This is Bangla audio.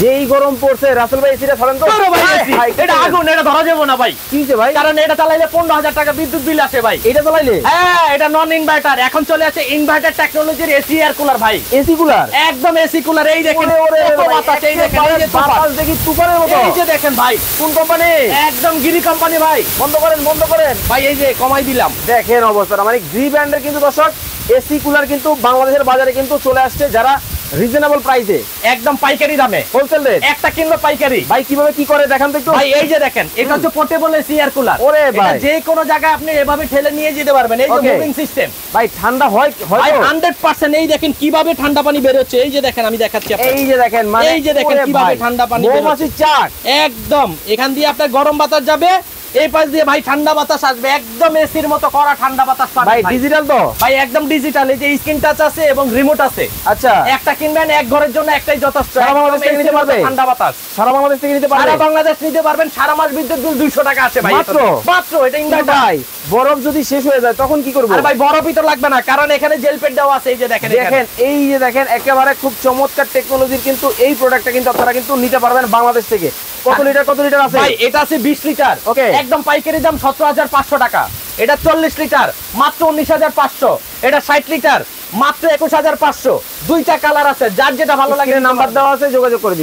যেই গরম পড়ছে রাসেল ভাই এসিটা ধরেন তো। এটা আগুন, এটা ধরা যাবে না ভাই। কি হইছে ভাই? কারণ এটা চালাইলে 15,000 টাকা বিদ্যুৎ বিল আসে ভাই। এটা চালাইলে? হ্যাঁ, এটা নন ইনভার্টার। এখন চলে আসে ইনভার্টার টেকনোলজির এসি এয়ার কুলার ভাই। AC cooler? একদম এসি কুলার। এই দেখেন কত বাতাস, এই দেখেন এই যে বাতাস দেখি তুফানের মতো। এই যে দেখেন ভাই। কোন কোম্পানি? একদম গিরি কোম্পানি ভাই। বন্ধ করেন, বন্ধ করেন ভাই এই যে কমাই দিলাম। দেখেন অবস্থা। মানে গ্রি ব্র্যান্ডের কিন্তু দর্শক এসি কুলার কিন্তু বাংলাদেশের বাজারে কিন্তু চলে আসছে, যারা রিজনেবল প্রাইসে, একদম পাইকারি দামে, হোলসেল রেট। একটা কিনলো পাইকারি। ভাই কিভাবে কি করে দেখান তো একটু। ভাই এই যে দেখেন, এটা হচ্ছে পোর্টেবল এসি এয়ার কুলার। ওরে ভাই, যে কোনো জায়গায় আপনি এভাবে ঠেলে নিয়ে যেতে পারবেন। এই যে মুভিং সিস্টেম। ভাই ঠান্ডা হয় ভাই 100%। এই দেখেন কিভাবে ঠান্ডা পানি বের হচ্ছে। এই যে দেখেন, আমি দেখাচ্ছি আপনাদের। এই যে দেখেন, মানে এই যে দেখেন কিভাবে ঠান্ডা পানি বের হচ্ছে। চাক একদম এখান দিয়ে আপনার গরম বাতাস যাবে, এই পাশ দিয়ে ভাই ঠান্ডা বাতাস আসবে। একদম এসির মতো করা ঠান্ডা বাতাস পাবেন ভাই। ডিজিটাল তো ভাই, একদম ডিজিটাল। এই যে স্ক্রিন টাচ আছে এবং রিমোট আছে। আচ্ছা, একটা কিনবেন, এক ঘরের জন্য একটাই যথেষ্ট। সারা বাংলাদেশ থেকে নিতে পারবে? ঠান্ডা বাতাস সারা বাংলাদেশ থেকে নিতে পারবে? সারা বাংলাদেশ নিতে পারবেন। সারা মাস বিদ্যুৎ বিল 200 টাকা আছে ভাই। মাত্র মাত্র। এটা ইনভার্টার ভাই। বরফ যদি শেষ হয়ে যায় তখন কি করব? আরে ভাই বরফই তো লাগবে না, কারণ এখানে জেল পেট দেওয়া আছে। এই যে দেখেন, দেখেন এই যে দেখেন, একেবারে খুব চমৎকার টেকনোলজির কিন্তু এই প্রোডাক্টটা কিন্তু আপনারা কিন্তু নিতে পারবেন বাংলাদেশ থেকে। কত লিটার আছে ভাই? এটা আছে 20 লিটার। ওকে, একদম পাইকারি দাম 17,500 টাকা। এটা 40 লিটার মাত্র 19,500। এটা 60 লিটার মাত্র 21,500। দুইটা কালার আছে, যার যেটা ভালো লাগে। নাম্বার দেওয়া আছে, যোগাযোগ করে দিন।